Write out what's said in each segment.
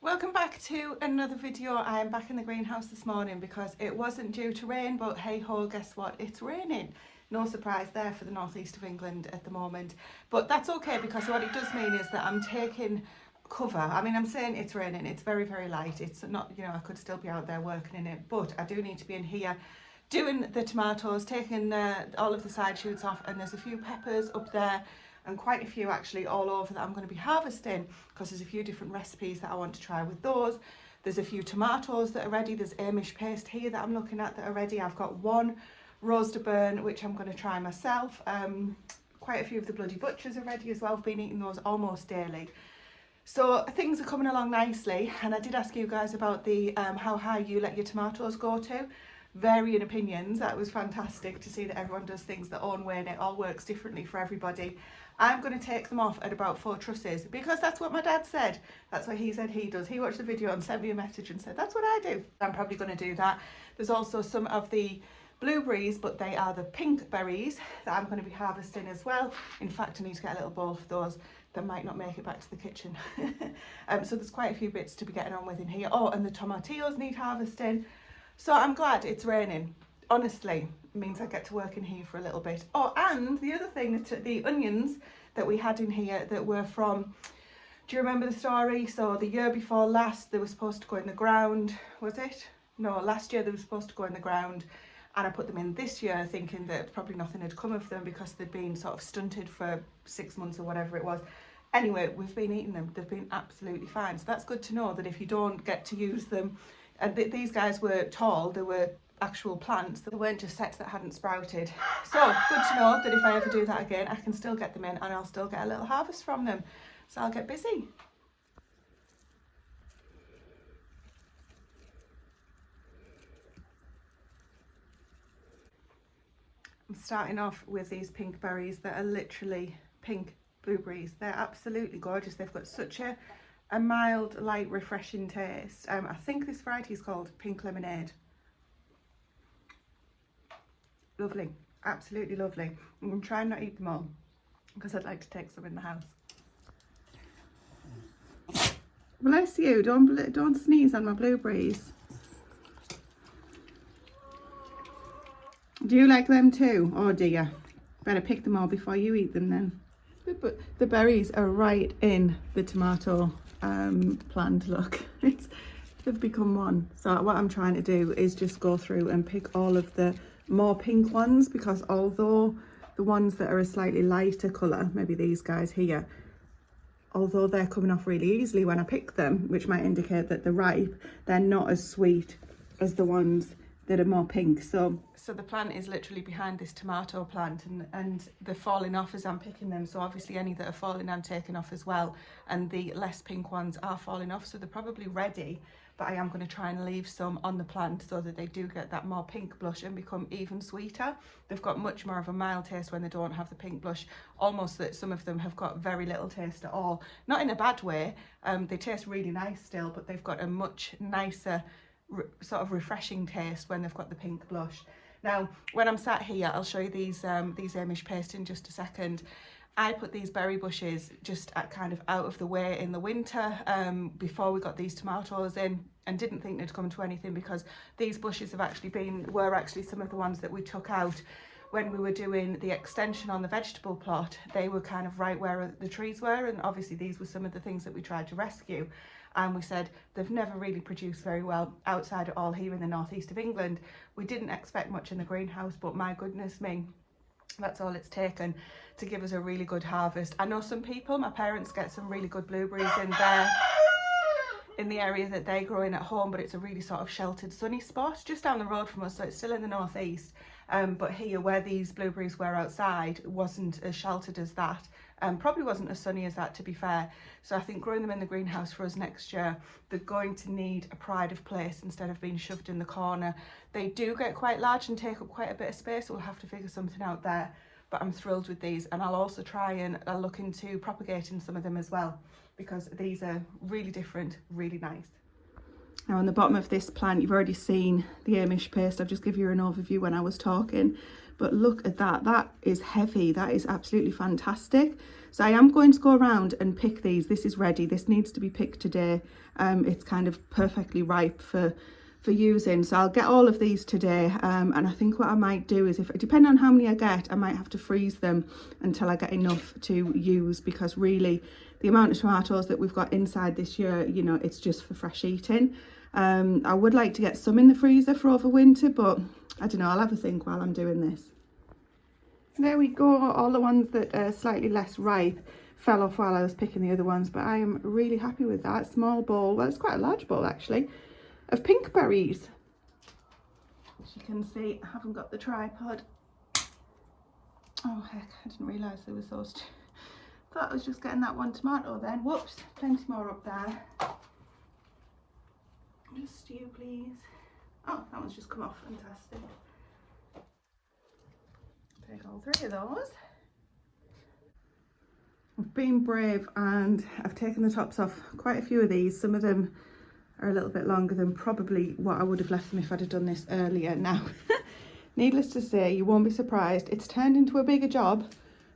Welcome back to another video. I am back in the greenhouse this morning because it wasn't due to rain, but hey ho, guess what? It's raining. No surprise there for the northeast of England at the moment, but that's okay because what it does mean is that I'm taking cover. I mean, I'm saying it's raining, it's very, very light. It's not, you know, I could still be out there working in it, but I do need to be in here doing the tomatoes, taking all of the side shoots off, and there's a few peppers up there and quite a few actually all over that I'm going to be harvesting because there's a few different recipes that I want to try with those. There's a few tomatoes that are ready. There's Amish paste here that I'm looking at that are ready. I've got one rose de burn which I'm going to try myself. Quite a few of the bloody butchers are ready as well. I've been eating those almost daily. So things are coming along nicely, and I did ask you guys about the how high you let your tomatoes go to. Varying opinions. That was fantastic to see that everyone does things their own way and it all works differently for everybody. I'm going to take them off at about 4 trusses because that's what my dad said. That's what he said he does. He watched the video and sent me a message and said that's what I do. I'm probably going to do that. There's also some of the blueberries, but they are the pink berries that I'm going to be harvesting as well. In fact, I need to get a little bowl for those that might not make it back to the kitchen. So there's quite a few bits to be getting on with in here. Oh, and the tomatillos need harvesting. So I'm glad it's raining. Honestly, it means I get to work in here for a little bit. Oh, and the other thing, the onions that we had in here that were from, do you remember the story? So the year before last, they were supposed to go in the ground, was it? No, last year they were supposed to go in the ground, and I put them in this year thinking that probably nothing had come of them because they'd been sort of stunted for 6 months or whatever it was. Anyway, we've been eating them. They've been absolutely fine. So that's good to know that if you don't get to use them, and these guys were tall, they were actual plants, they weren't just sets that hadn't sprouted. So good to know that if I ever do that again, I can still get them in and I'll still get a little harvest from them. So I'll get busy. I'm starting off with these pink berries that are literally pink blueberries. They're absolutely gorgeous. They've got such a mild, light, refreshing taste. I think this variety is called Pink Lemonade. Lovely, absolutely lovely. I'm going to try and not eat them all because I'd like to take some in the house. Bless you, don't sneeze on my blueberries. Do you like them too? Oh dear, better pick them all before you eat them then. The berries are right in the tomato plant, look. They've become one. So what I'm trying to do is just go through and pick all of the more pink ones, because although the ones that are a slightly lighter colour, maybe these guys here, although they're coming off really easily when I pick them, which might indicate that they're ripe, they're not as sweet as the ones that are more pink. So the plant is literally behind this tomato plant, and they're falling off as I'm picking them. So obviously any that are falling I'm taking off as well, and the less pink ones are falling off, so they're probably ready. But I am going to try and leave some on the plant so that they do get that more pink blush and become even sweeter. They've got much more of a mild taste when they don't have the pink blush, almost that some of them have got very little taste at all. Not in a bad way, they taste really nice still, but they've got a much nicer sort of refreshing taste when they've got the pink blush. Now, when I'm sat here, I'll show you these Amish paste in just a second. I put these berry bushes just at kind of out of the way in the winter before we got these tomatoes in, and didn't think they'd come to anything because these bushes were actually some of the ones that we took out when we were doing the extension on the vegetable plot. They were kind of right where the trees were, and obviously these were some of the things that we tried to rescue. And we said they've never really produced very well outside at all here in the northeast of England. We didn't expect much in the greenhouse, but my goodness me, that's all it's taken to give us a really good harvest. I know some people, my parents get some really good blueberries in the area that they grow in at home, but it's a really sort of sheltered sunny spot just down the road from us, so it's still in the northeast. But here where these blueberries were outside wasn't as sheltered as that, probably wasn't as sunny as that, to be fair. So I think growing them in the greenhouse for us next year, they're going to need a pride of place instead of being shoved in the corner. They do get quite large and take up quite a bit of space, so we'll have to figure something out there. But I'm thrilled with these, and I'll also try and look into propagating some of them as well, because these are really different, really nice. Now on the bottom of this plant, you've already seen the Amish paste. I've just given you an overview when I was talking, but look at that. That is heavy. That is absolutely fantastic. So I am going to go around and pick these. This is ready. This needs to be picked today. It's kind of perfectly ripe for using. So I'll get all of these today. And I think what I might do is, if depending on how many I get, I might have to freeze them until I get enough to use, because really the amount of tomatoes that we've got inside this year, you know, it's just for fresh eating. I would like to get some in the freezer for over winter, but I don't know, I'll have a think while I'm doing this. There we go. All the ones that are slightly less ripe fell off while I was picking the other ones, but I am really happy with that. Small bowl, well, it's quite a large bowl actually, of pink berries. As you can see, I haven't got the tripod. Oh heck, I didn't realise there was those two. Thought I was just getting that one tomato then. Whoops, plenty more up there. Just you please. Oh, that one's just come off, fantastic. Take all three of those. I've been brave and I've taken the tops off quite a few of these. Some of them are a little bit longer than probably what I would have left them if I'd have done this earlier. Now, needless to say, you won't be surprised, it's turned into a bigger job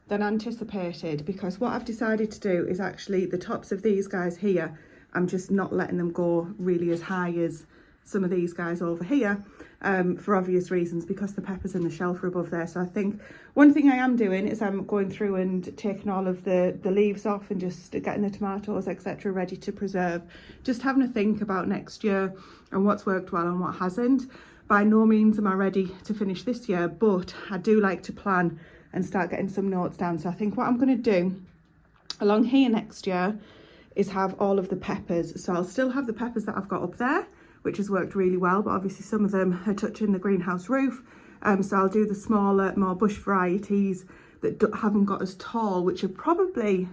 than anticipated, because what I've decided to do is actually the tops of these guys here, I'm just not letting them go really as high as some of these guys over here, for obvious reasons, because the peppers and the shelf are above there. So I think one thing I am doing is I'm going through and taking all of the leaves off and just getting the tomatoes, etc., ready to preserve. Just having a think about next year and what's worked well and what hasn't. By no means am I ready to finish this year, but I do like to plan and start getting some notes down. So I think what I'm going to do along here next year is have all of the peppers. So I'll still have the peppers that I've got up there, which has worked really well, but obviously some of them are touching the greenhouse roof. So I'll do the smaller, more bush varieties that haven't got as tall, which are probably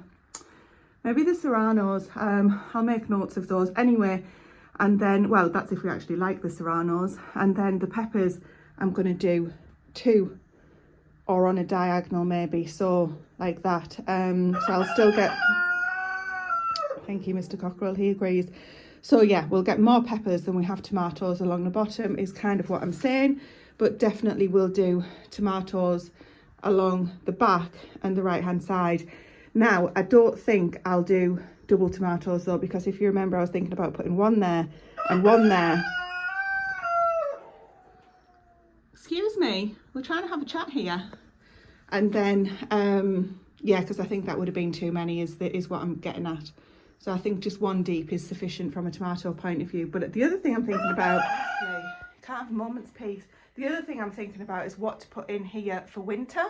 maybe the serranos. I'll make notes of those anyway. And then, well, that's if we actually like the serranos. And then the peppers, I'm going to do 2 or on a diagonal maybe, so like that. So I'll still get, thank you Mr. Cockerell, he agrees. So yeah, we'll get more peppers than we have tomatoes along the bottom is kind of what I'm saying, but definitely we'll do tomatoes along the back and the right hand side. Now, I don't think I'll do double tomatoes though, because if you remember, I was thinking about putting one there and one there. Excuse me, we're trying to have a chat here. And then, yeah, because I think that would have been too many is what I'm getting at. So I think just one deep is sufficient from a tomato point of view. But the other thing I'm thinking about, can't have a moment's peace. The other thing I'm thinking about is what to put in here for winter.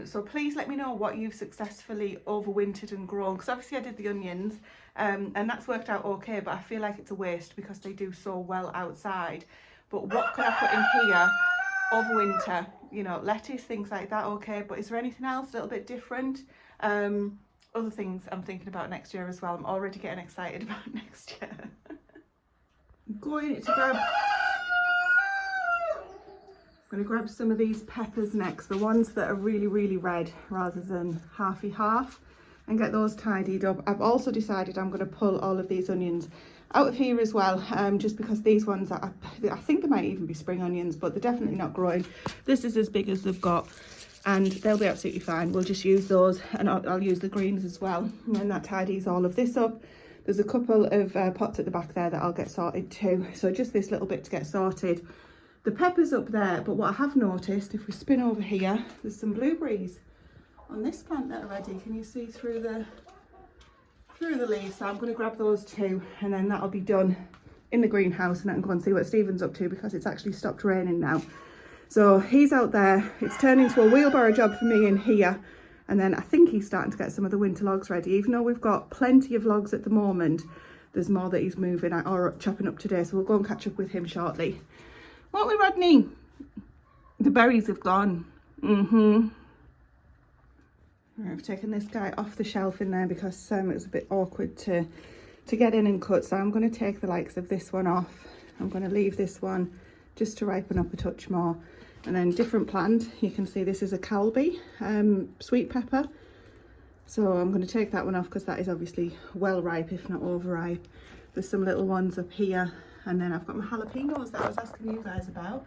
So please let me know what you've successfully overwintered and grown, because obviously I did the onions and that's worked out okay, but I feel like it's a waste because they do so well outside. But what could I put in here over winter? You know, lettuce, things like that, okay, but is there anything else a little bit different? Other things I'm thinking about next year as well. I'm already getting excited about next year. I'm going to grab some of these peppers next, the ones that are really, really red rather than halfy half, and get those tidied up. I've also decided I'm going to pull all of these onions out of here as well, just because these ones are, I think they might even be spring onions, but they're definitely not growing. This is as big as they've got, and they'll be absolutely fine. We'll just use those, and I'll use the greens as well, and then that tidies all of this up. There's a couple of pots at the back there that I'll get sorted too, so just this little bit to get sorted. The peppers up there, but what I have noticed, if we spin over here, there's some blueberries on this plant that are ready. Can you see through the leaves? So I'm going to grab those too, and then that'll be done in the greenhouse, and I can go and see what Stephen's up to because it's actually stopped raining now. So he's out there. It's turned into a wheelbarrow job for me in here, and then I think he's starting to get some of the winter logs ready. Even though we've got plenty of logs at the moment, there's more that he's moving or chopping up today, so we'll go and catch up with him shortly. What are we, Rodney? The berries have gone. I've taken this guy off the shelf in there because it was a bit awkward to get in and cut, so I'm going to take the likes of this one off. I'm going to leave this one just to ripen up a touch more. And then different plant, you can see this is a cowboy, sweet pepper. So I'm going to take that one off because that is obviously well ripe, if not overripe. There's some little ones up here. And then I've got my jalapenos that I was asking you guys about.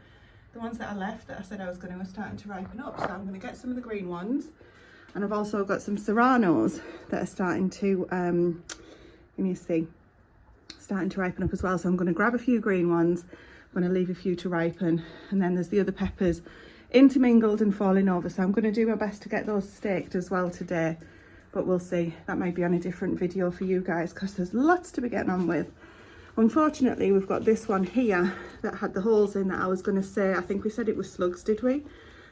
The ones that I left that I said I was going to are starting to ripen up. So I'm going to get some of the green ones. And I've also got some serranos that are starting to, let me see, starting to ripen up as well. So I'm going to grab a few green ones. I'm going to leave a few to ripen. And then there's the other peppers intermingled and falling over. So I'm going to do my best to get those staked as well today. But we'll see. That might be on a different video for you guys because there's lots to be getting on with. Unfortunately, we've got this one here that had the holes in that I was going to say, I think we said it was slugs, did we?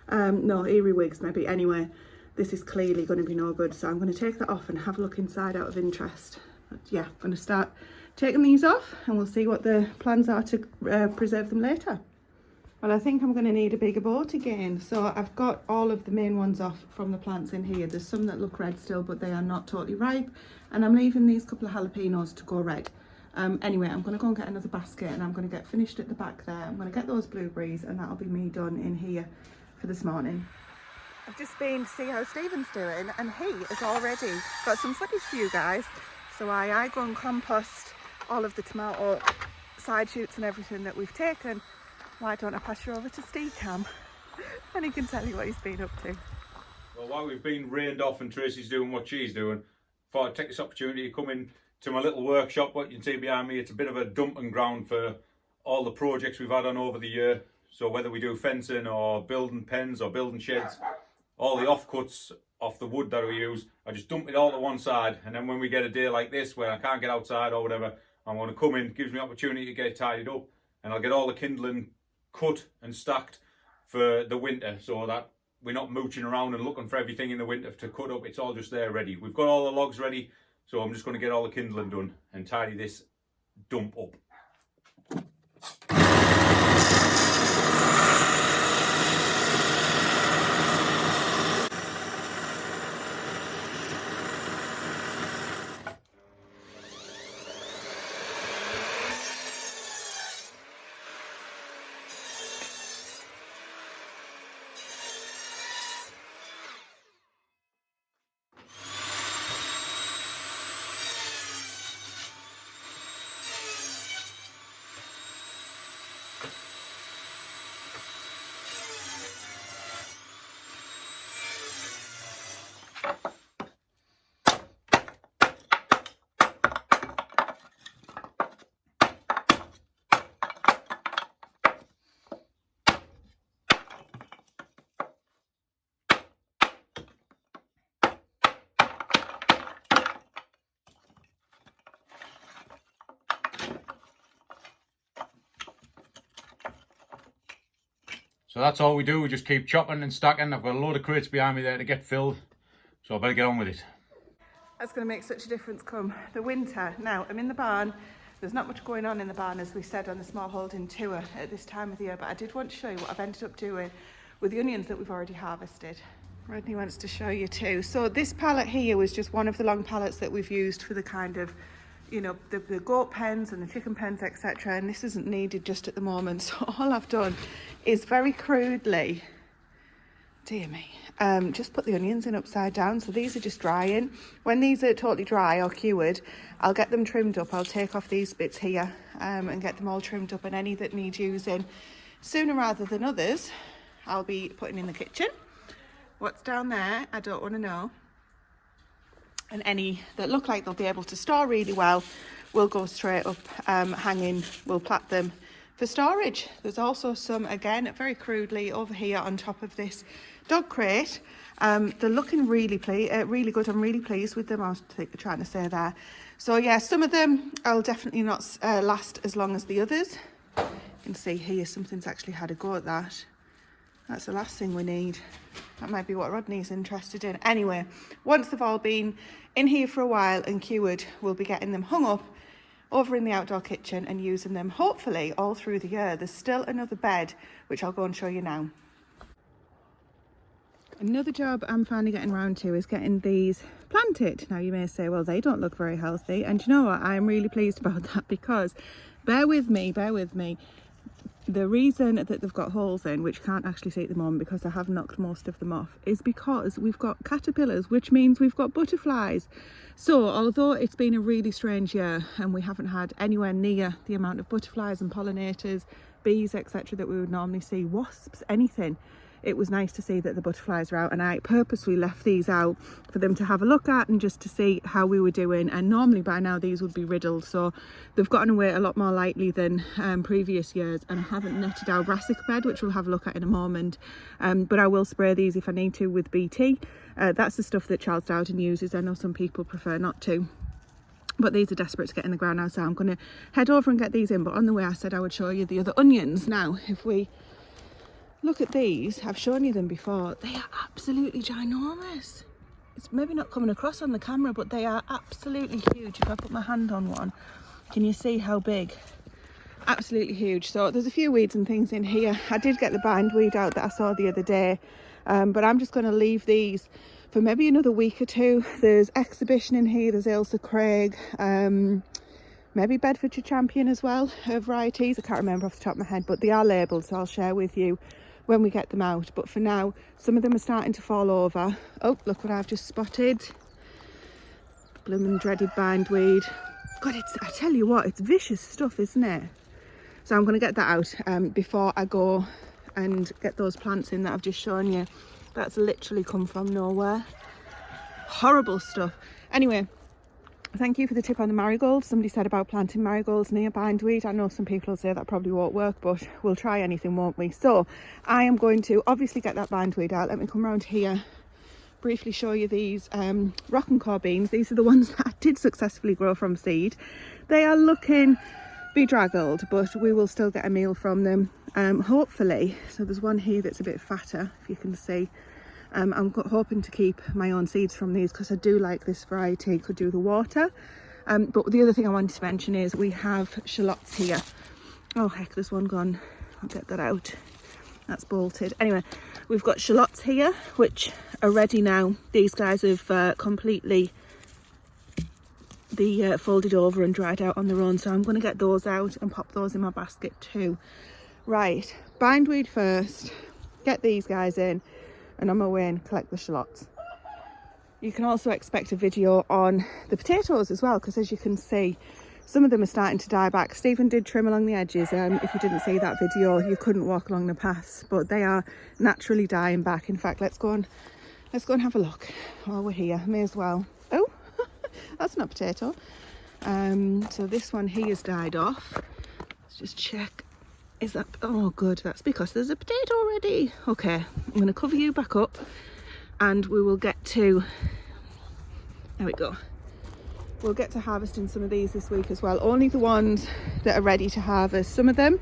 No, earwigs maybe. Anyway, this is clearly going to be no good. So I'm going to take that off and have a look inside out of interest. But yeah, I'm going to start taking these off and we'll see what the plans are to preserve them later. Well, I think I'm going to need a bigger boat again. So I've got all of the main ones off from the plants in here. There's some that look red still, but they are not totally ripe. And I'm leaving these couple of jalapenos to go red. Anyway, I'm going to go and get another basket and I'm going to get finished at the back there. I'm going to get those blueberries and that'll be me done in here for this morning. I've just been to see how Stephen's doing and he has already got some footage for you guys. So I go and compost all of the tomato side shoots and everything that we've taken. Why don't I pass you over to Steve Cam and he can tell you what he's been up to. Well, while we've been rained off and Tracy's doing what she's doing, I thought I'd take this opportunity to come in to my little workshop. What you can see behind me, it's a bit of a dumping ground for all the projects we've had on over the year. So whether we do fencing or building pens or building sheds, all the offcuts off the wood that we use, I just dump it all to one side. And then when we get a day like this where I can't get outside or whatever, I'm going to come in, gives me opportunity to get it tidied up, and I'll get all the kindling cut and stacked for the winter so that we're not mooching around and looking for everything in the winter to cut up. It's all just there ready. We've got all the logs ready. So I'm just going to get all the kindling done and tidy this dump up. So that's all we do, we just keep chopping and stacking. I've got a load of crates behind me there to get filled, so I better get on with it. That's going to make such a difference come the winter. Now, I'm in the barn. There's not much going on in the barn, as we said on the small holding tour at this time of the year, but I did want to show you what I've ended up doing with the onions that we've already harvested. Rodney wants to show you too. So this pallet here was just one of the long pallets that we've used for the kind of, you know, the goat pens and the chicken pens, etc. And this isn't needed just at the moment. So all I've done is very crudely, dear me, just put the onions in upside down. So these are just drying. When these are totally dry or cured, I'll get them trimmed up. I'll take off these bits here and get them all trimmed up, and any that need using sooner rather than others, I'll be putting in the kitchen. What's down there, I don't want to know. And any that look like they'll be able to store really well will go straight up hanging. We'll plait them for storage. There's also some, again, very crudely over here on top of this dog crate. They're looking really good. I'm really pleased with them. I was trying to say there. So yeah, some of them I'll definitely not last as long as the others. You can see here something's actually had a go at that. That's the last thing we need. That might be what Rodney's interested in. Anyway, once they've all been in here for a while and cured, we'll be getting them hung up over in the outdoor kitchen and using them hopefully all through the year. There's still another bed, which I'll go and show you now. Another job I'm finally getting around to is getting these planted. Now you may say, well, they don't look very healthy. And you know what? I'm really pleased about that, because bear with me. the reason that they've got holes in, which you can't actually see at the moment because I have knocked most of them off, is because we've got caterpillars, which means we've got butterflies. So although it's been a really strange year and we haven't had anywhere near the amount of butterflies and pollinators, bees, etc. that we would normally see, wasps, anything, it was nice to see that the butterflies are out, and I purposely left these out for them to have a look at and just to see how we were doing. And normally by now these would be riddled, so they've gotten away a lot more lightly than previous years. And I haven't netted our brassica bed, which we'll have a look at in a moment, but I will spray these if I need to with BT. That's the stuff that Charles Dowden uses. I know some people prefer not to, but these are desperate to get in the ground now, so I'm going to head over and get these in. But on the way I said I would show you the other onions. Now if we look at these, I've shown you them before, they are absolutely ginormous. It's maybe not coming across on the camera, but they are absolutely huge. If I put my hand on one, can you see how big? Absolutely huge. So there's a few weeds and things in here. I did get the bindweed out that I saw the other day, but I'm just going to leave these for maybe another week or two. There's Exhibition in here, there's Ailsa Craig, maybe Bedfordshire Champion as well, varieties. I can't remember off the top of my head, but they are labelled, so I'll share with you when we get them out. But for now, some of them are starting to fall over. Oh, look what I've just spotted. Bloomin' dreaded bindweed. God, I tell you what, it's vicious stuff, isn't it? So I'm going to get that out before I go and get those plants in that I've just shown you. That's literally come from nowhere. Horrible stuff. Anyway, thank you for the tip on the marigolds. Somebody said about planting marigolds near bindweed. I know some people will say that probably won't work, but we'll try anything, won't we? So I am going to obviously get that bindweed out. Let me come around here, briefly show you these rocking core beans. These are the ones that I did successfully grow from seed. They are looking bedraggled, but we will still get a meal from them, hopefully. So there's one here that's a bit fatter, if you can see. I'm hoping to keep my own seeds from these because I do like this variety, could do the water. But the other thing I wanted to mention is we have shallots here. Oh heck, there's one gone. I'll get that out. That's bolted. Anyway, we've got shallots here which are ready now. These guys have completely folded over and dried out on their own, so I'm going to get those out and pop those in my basket too. Right, bindweed first, get these guys in, and on my way and collect the shallots. You can also expect a video on the potatoes as well, because as you can see, some of them are starting to die back. Stephen did trim along the edges. If you didn't see that video, you couldn't walk along the paths, but they are naturally dying back. In fact, let's go and have a look while we're here. May as well. Oh, that's not potato. So this one here has died off. Let's just check. Is that, oh good, that's because there's a potato already. Okay, I'm going to cover you back up and we will get to, there we go, we'll get to harvesting some of these this week as well. Only the ones that are ready to harvest. Some of them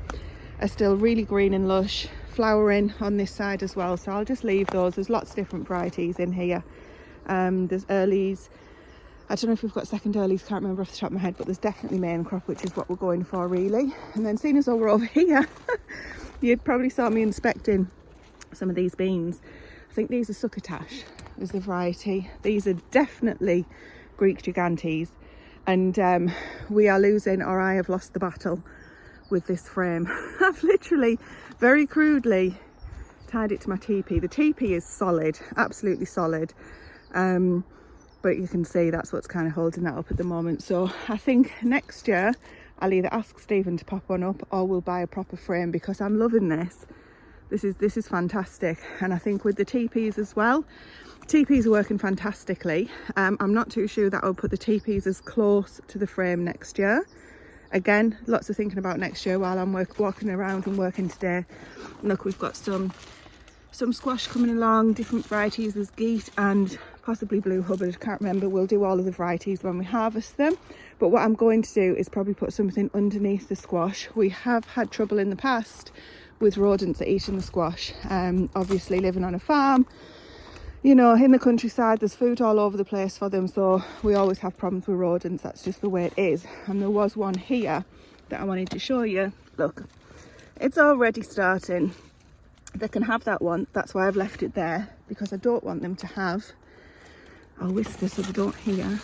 are still really green and lush, flowering on this side as well, so I'll just leave those. There's lots of different varieties in here. There's earlies. I don't know if we've got second earlies, can't remember off the top of my head, but there's definitely main crop, which is what we're going for really. And then seeing as though we're over here, you probably saw me inspecting some of these beans. I think these are succotash is the variety. These are definitely Greek gigantes, and we are losing, or I have lost the battle with this frame. I've literally very crudely tied it to my teepee. The teepee is solid, absolutely solid. But you can see that's what's kind of holding that up at the moment. So I think next year I'll either ask Stephen to pop one up or we'll buy a proper frame, because I'm loving this. This is fantastic. And I think with the teepees as well, teepees are working fantastically. I'm not too sure that I'll put the teepees as close to the frame next year. Again, lots of thinking about next year while I'm walking around and working today. Look, we've got some squash coming along, different varieties. There's Geet and possibly Blue Hubbard, can't remember. We'll do all of the varieties when we harvest them, but what I'm going to do is probably put something underneath the squash. We have had trouble in the past with rodents that eating the squash. Obviously living on a farm, you know, in the countryside, there's food all over the place for them, so we always have problems with rodents. That's just the way it is. And there was one here that I wanted to show you. Look, it's already starting. They can have that one. That's why I've left it there, because I don't want them to have, I'll whisk this so they don't hear,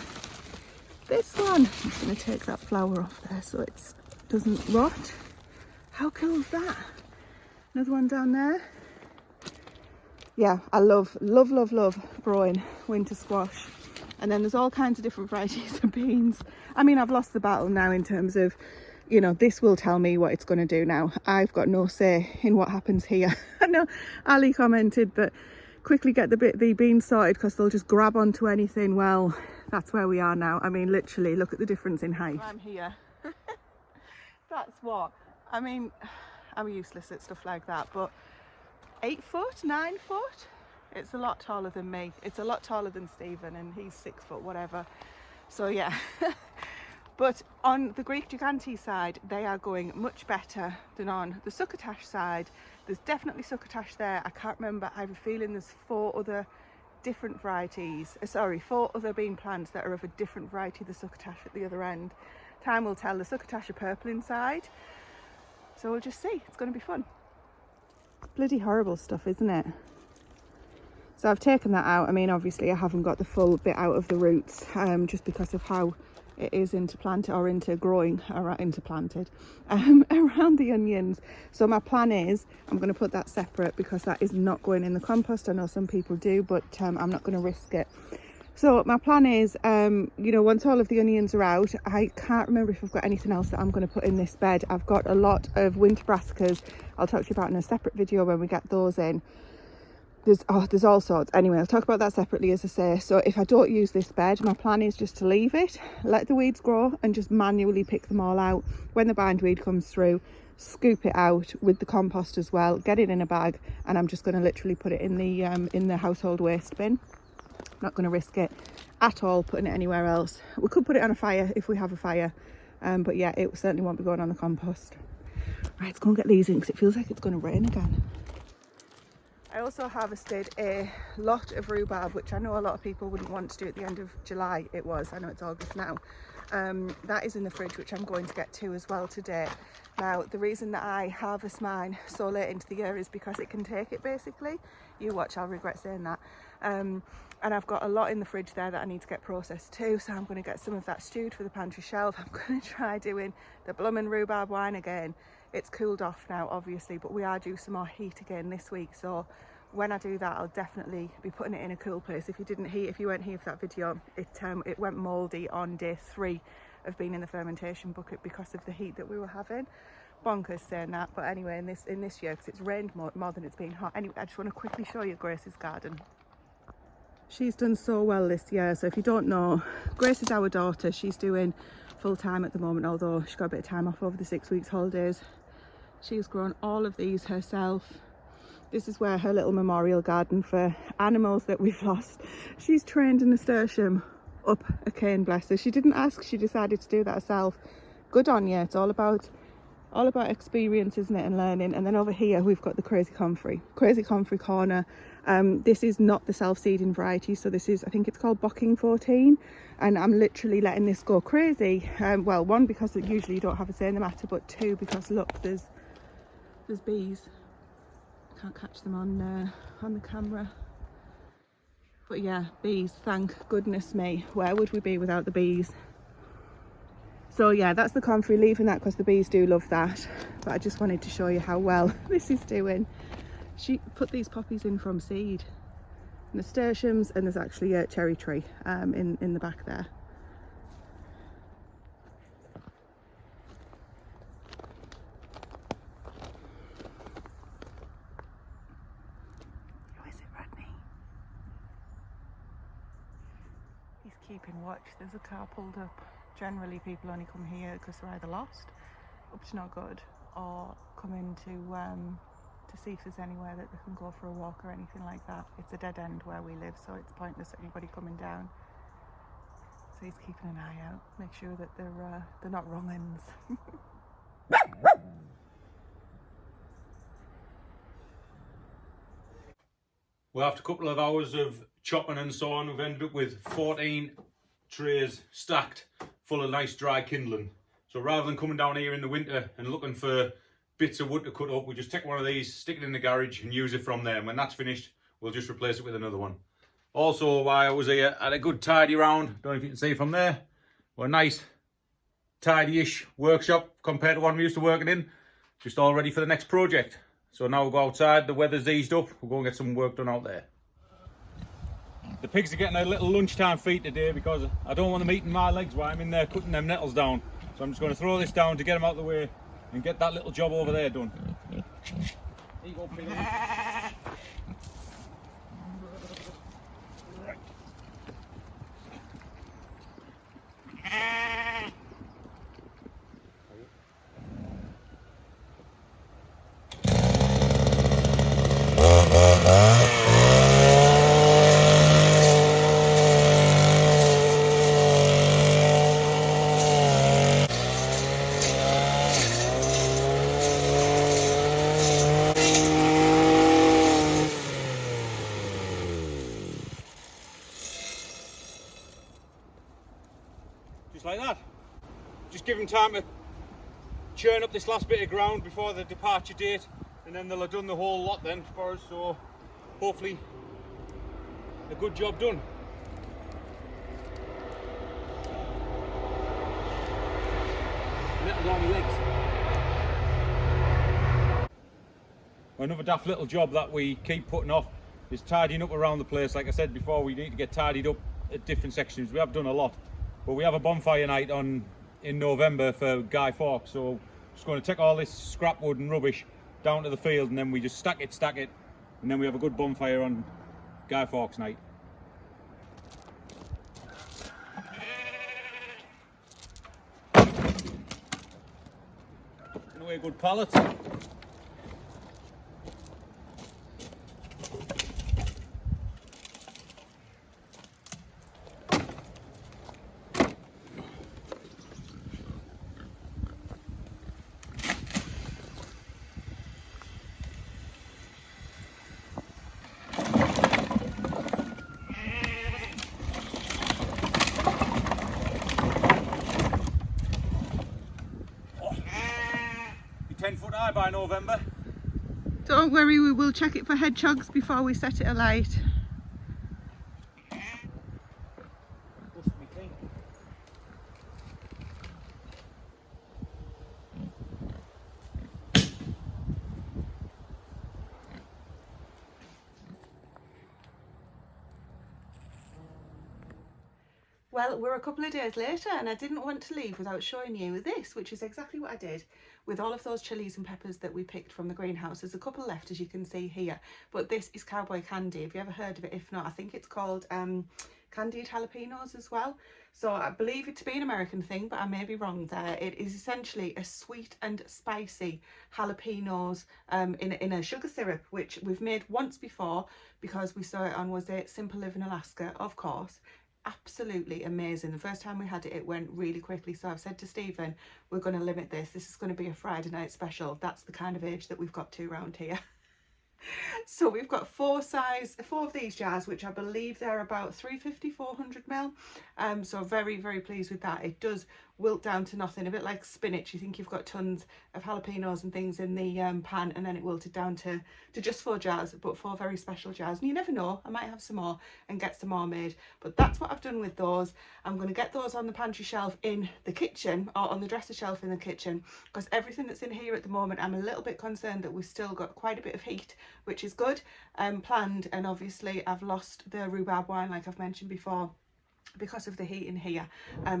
this one. I'm just going to take that flower off there so it doesn't rot. How cool is that? Another one down there. Yeah, I love growing winter squash. And then there's all kinds of different varieties of beans. I mean, I've lost the battle now in terms of, you know, this will tell me what it's going to do now. I've got no say in what happens here. I know Ali commented that quickly get the beans sorted because they'll just grab onto anything. Well, that's where we are now. I mean, literally, look at the difference in height. I'm here. That's what. I mean, I'm useless at stuff like that, but 8 foot, 9 foot? It's a lot taller than me. It's a lot taller than Stephen, and he's 6 foot, whatever. So yeah. But on the Greek Gigante side, they are going much better than on the succotash side. There's definitely succotash there. I can't remember. I have a feeling there's 4 other different varieties. 4 other bean plants that are of a different variety of the succotash at the other end. Time will tell. The succotash are purple inside. So we'll just see. It's going to be fun. Bloody horrible stuff, isn't it? So I've taken that out. I mean, obviously I haven't got the full bit out of the roots, just because of how it is into planted or into growing or into planted around the onions. So my plan is I'm going to put that separate because that is not going in the compost. I know some people do, but I'm not going to risk it. So my plan is, you know, once all of the onions are out, I can't remember if I've got anything else that I'm going to put in this bed. I've got a lot of winter brassicas I'll talk to you about in a separate video when we get those in. There's all sorts. Anyway, I'll talk about that separately, as I say. So if I don't use this bed, my plan is just to leave it, let the weeds grow, and just manually pick them all out. When the bindweed comes through, scoop it out with the compost as well, get it in a bag, and I'm just going to literally put it in the household waste bin. Not going to risk it at all putting it anywhere else. We could put it on a fire if we have a fire, but yeah, it certainly won't be going on the compost. Right, let's go and get these in because it feels like it's going to rain again. I also harvested a lot of rhubarb, which I know a lot of people wouldn't want to do at the end of July. It was, I know it's August now. That is in the fridge, which I'm going to get to as well today. Now, the reason that I harvest mine so late into the year is because it can take it, basically. You watch, I'll regret saying that. And I've got a lot in the fridge there that I need to get processed too, so I'm going to get some of that stewed for the pantry shelf. I'm going to try doing the bloomin' rhubarb wine again. It's cooled off now, obviously, but we are due some more heat again this week, so when I do that, I'll definitely be putting it in a cool place. If you weren't here for that video, it went mouldy on day 3 of being in the fermentation bucket because of the heat that we were having. Bonkers saying that, but anyway, in this year, because it's rained more than it's been hot. Anyway, I just want to quickly show you Grace's garden. She's done so well this year. So if you don't know, Grace is our daughter. She's doing full time at the moment, although she got a bit of time off over the 6 weeks holidays. She's grown all of these herself. This is where her little memorial garden for animals that we've lost. She's trained a nasturtium up a cane, bless her. She didn't ask, she decided to do that herself. Good on you. It's all about experience, isn't it, and learning. And then over here we've got the crazy comfrey corner. This is not the self-seeding variety, so this is, I think it's called Bocking 14, and I'm literally letting this go crazy. Well, one, because usually you don't have a say in the matter, but 2, because look, there's bees. Can't catch them on the camera, but yeah, bees, thank goodness me. Where would we be without the bees? So yeah, that's the comfrey, leaving that because the bees do love that. But I just wanted to show you how well this is doing. She put these poppies in from seed, nasturtiums, and there's actually a cherry tree in the back there. Who is it, Rodney? He's keeping watch. There's a car pulled up. Generally people only come here because they're either lost, up to no good, or come in to see if there's anywhere that they can go for a walk or anything like that. It's a dead end where we live, so it's pointless anybody coming down. So he's keeping an eye out, make sure that they're not wrong ends. Well, after a couple of hours of chopping and so on, we've ended up with 14 trays stacked full of nice dry kindling. So rather than coming down here in the winter and looking for bits of wood to cut up, we just take one of these, stick it in the garage and use it from there. And when that's finished, we'll just replace it with another one. Also, while I was here, I had a good tidy round. Don't know if you can see from there. Well, a nice tidy-ish workshop compared to one we used to working in. just all ready for the next project. So now we'll go outside, the weather's eased up, we'll go and get some work done out there. The pigs are getting a little lunchtime feed today because I don't want them eating my legs while I'm in there cutting them nettles down. So I'm just going to throw this down to get them out of the way and get that little job over there done. Here you go, pig. Just like that. Just give them time to churn up this last bit of ground before the departure date, and then they'll have done the whole lot then for us, so hopefully a good job done. Little down my legs. Another daft little job that we keep putting off is tidying up around the place. Like I said before, we need to get tidied up at different sections. We have done a lot. But we have a bonfire night in November for Guy Fawkes, so just going to take all this scrap wood and rubbish down to the field, and then we just stack it, and then we have a good bonfire on Guy Fawkes night. Putting away good pallets. Be 10 foot high by November. Don't worry, we will check it for hedgehogs before we set it alight. Well, we're a couple of days later and I didn't want to leave without showing you this, which is exactly what I did with all of those chilies and peppers that we picked from the greenhouse. There's a couple left, as you can see here, but this is cowboy candy. Have you ever heard of it? If not, I think it's called candied jalapenos as well. So I believe it to be an American thing, but I may be wrong there. It is essentially a sweet and spicy jalapenos in a sugar syrup, which we've made once before because we saw it on, was it Simple Living Alaska, of course. Absolutely amazing. The first time we had it, it went really quickly, so I've said to Stephen, we're going to limit this is going to be a Friday night special. That's the kind of age that we've got to around here. So we've got four of these jars, which I believe they're about 350, 400 ml. So very, very pleased with that. It does wilt down to nothing, a bit like spinach. You think you've got tons of jalapenos and things in the pan, and then it wilted down to just 4 jars, but 4 very special jars. And you never know, I might have some more and get some more made. But that's what I've done with those. I'm going to get those on the pantry shelf in the kitchen, or on the dresser shelf in the kitchen, because everything that's in here at the moment, I'm a little bit concerned that we've still got quite a bit of heat, which is good, planned. And obviously I've lost the rhubarb wine, like I've mentioned before, because of the heat in here,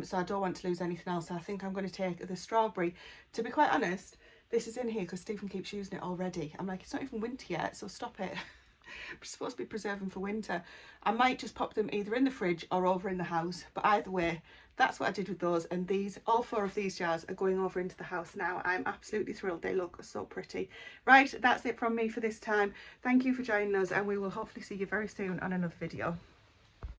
so I don't want to lose anything else. I think I'm going to take the strawberry. To be quite honest, this is in here because Stephen keeps using it already. I'm like, it's not even winter yet, so stop it. We're supposed to be preserving for winter. I might just pop them either in the fridge or over in the house, but either way, that's what I did with those. And these, all 4 of these jars are going over into the house now. I'm absolutely thrilled. They look so pretty. Right, that's it from me for this time. Thank you for joining us, and we will hopefully see you very soon on another video.